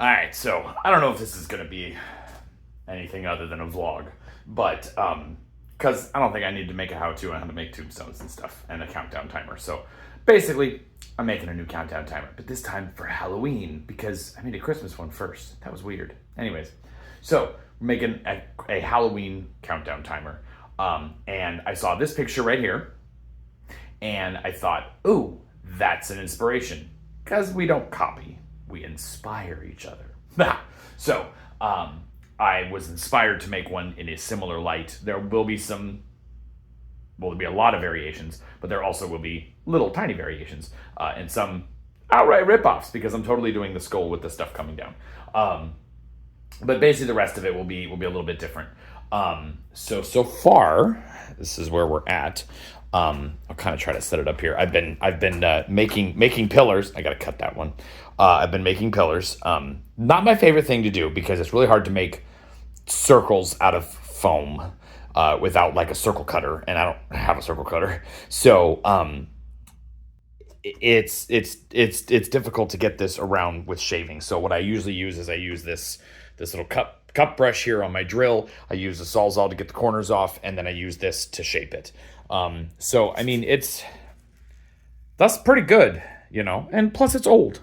All right, so I don't know if this is gonna be anything other than a vlog, but because I don't think I need to make a how-to on how to make tombstones and stuff and a countdown timer. So basically, I'm making a new countdown timer, but this time for Halloween because I made a Christmas one first. That was weird. Anyways, so we're making a Halloween countdown timer, and I saw this picture right here, and I thought, ooh, that's an inspiration because we don't copy, we inspire each other. So I was inspired to make one in a similar light. There will be there'll be a lot of variations, but there also will be little tiny variations and some outright ripoffs because I'm totally doing the skull with the stuff coming down. But basically, the rest of it will be a little bit different. So far, this is where we're at. I'll kind of try to set it up here. I've been making pillars. I gotta cut that one. I've been making pillars. Not my favorite thing to do because it's really hard to make circles out of foam without like a circle cutter, and I don't have a circle cutter. So it's difficult to get this around with shaving. So what I usually use is I use this little cup brush here on my drill. I use the Sawzall to get the corners off, and then I use this to shape it. So I mean, that's pretty good, and plus it's old.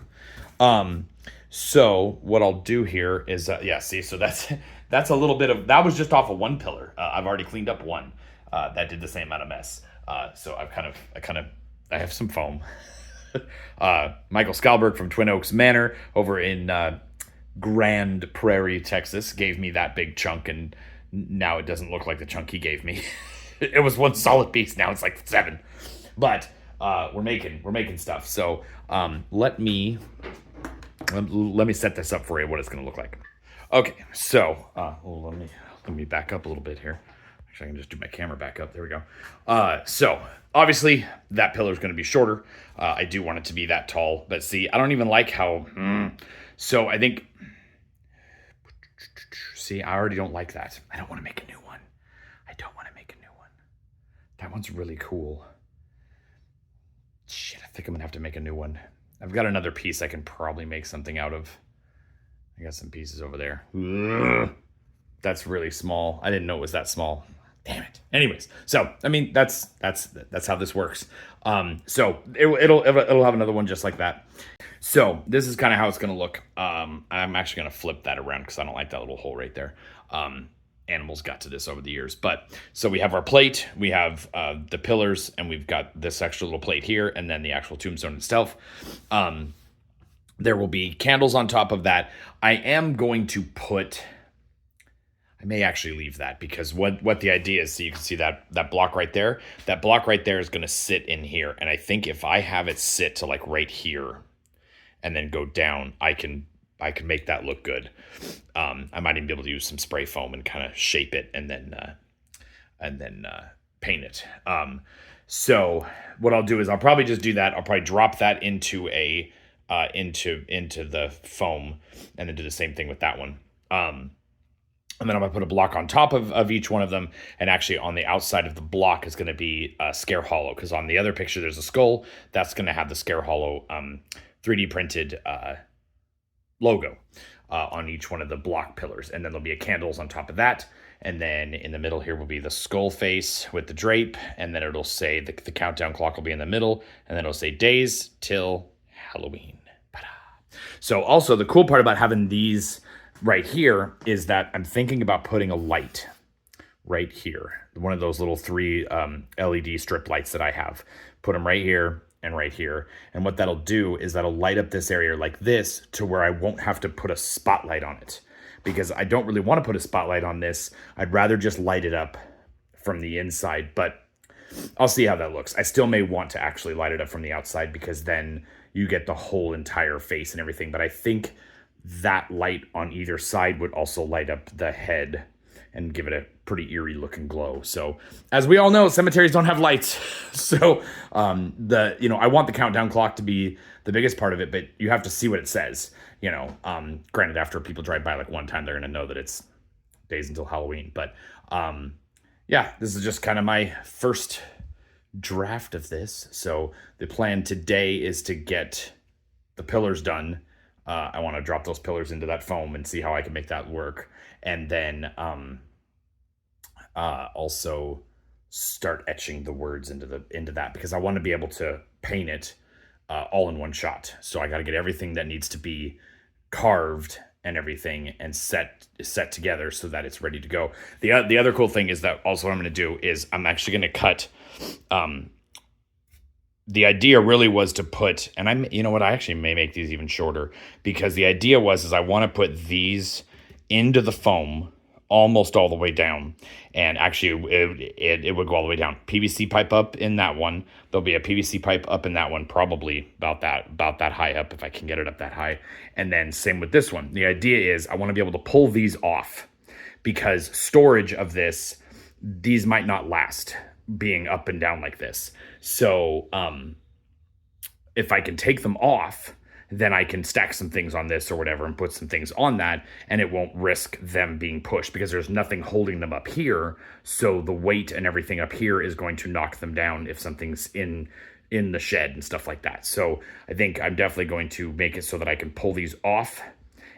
So what I'll do here is, see, so that's a little bit of, that was just off of one pillar. I've already cleaned up one, that did the same amount of mess. So I have some foam. Michael Scalberg from Twin Oaks Manor over in, Grand Prairie, Texas, gave me that big chunk, and now it doesn't look like the chunk he gave me. It was one solid piece. Now it's like 7, but we're making stuff. So let me set this up for you. What it's going to look like. Okay, so let me back up a little bit here. Actually, I can just do my camera back up. There we go. So obviously that pillar is going to be shorter. I do want it to be that tall, but see, I don't even like how. So I think. See, I already don't like that. I don't want to make a new one. I don't want to make a new one. That one's really cool. Shit, I think I'm going to have to make a new one. I've got another piece I can probably make something out of. I got some pieces over there. Ugh, that's really small. I didn't know it was that small. Damn it. Anyways, so I mean that's how this works. So it'll have another one just like that. So this is kind of how it's going to look. I'm actually going to flip that around because I don't like that little hole right there. Animals got to this over the years. But so we have our plate, we have the pillars, and we've got this extra little plate here, and then the actual tombstone itself. There will be candles on top of that. I am going to put... I may actually leave that because what the idea is, so you can see that block right there. That block right there is going to sit in here. And I think if I have it sit to like right here and then go down, I can make that look good. I might even be able to use some spray foam and kind of shape it and then paint it. So what I'll do is I'll probably just do that. I'll probably drop that into into the foam and then do the same thing with that one. And then I'm going to put a block on top of each one of them. And actually on the outside of the block is going to be a Scare Hollow. Because on the other picture, there's a skull. That's going to have the Scare Hollow 3D printed logo on each one of the block pillars. And then there'll be candles on top of that. And then in the middle here will be the skull face with the drape. And then it'll say, the countdown clock will be in the middle. And then it'll say days till Halloween. So also the cool part about having these right here is that I'm thinking about putting a light right here. One of those little 3 LED strip lights that I have. Put them right here and right here. And what that'll do is that'll light up this area like this to where I won't have to put a spotlight on it. Because I don't really want to put a spotlight on this. I'd rather just light it up from the inside. But I'll see how that looks. I still may want to actually light it up from the outside because then you get the whole entire face and everything. But I think that light on either side would also light up the head and give it a pretty eerie looking glow. So as we all know, cemeteries don't have lights. So I want the countdown clock to be the biggest part of it, but you have to see what it says. Granted, after people drive by like one time, they're going to know that it's days until Halloween. But this is just kind of my first draft of this. So the plan today is to get the pillars done. I want to drop those pillars into that foam and see how I can make that work. And then also start etching the words into that, because I want to be able to paint it all in one shot. So I got to get everything that needs to be carved and everything and set together so that it's ready to go. The other cool thing is that also what I'm going to do is I'm actually going to cut. The idea really was to put, and you know what, I actually may make these even shorter, because the idea is I want to put these into the foam almost all the way down. And actually it would go all the way down. PVC pipe up in that one. There'll be a PVC pipe up in that one, probably about that high up, if I can get it up that high. And then same with this one. The idea is I want to be able to pull these off, because storage of these might not last being up and down like this. So if I can take them off, then I can stack some things on this or whatever and put some things on that, and it won't risk them being pushed, because there's nothing holding them up here. So the weight and everything up here is going to knock them down if something's in the shed and stuff like that. So I think I'm definitely going to make it so that I can pull these off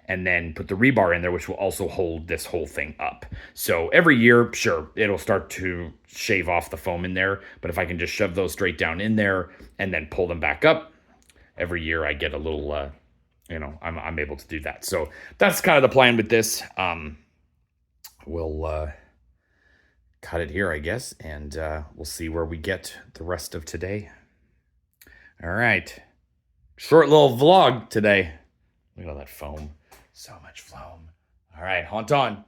and then put the rebar in there, which will also hold this whole thing up. So every year, sure, it'll start to shave off the foam in there, but if I can just shove those straight down in there and then pull them back up, every year I get a little, I'm able to do that. So that's kind of the plan with this. We'll cut it here, I guess, and we'll see where we get the rest of today. All right. Short little vlog today. Look at all that foam. So much foam. All right, haunt on.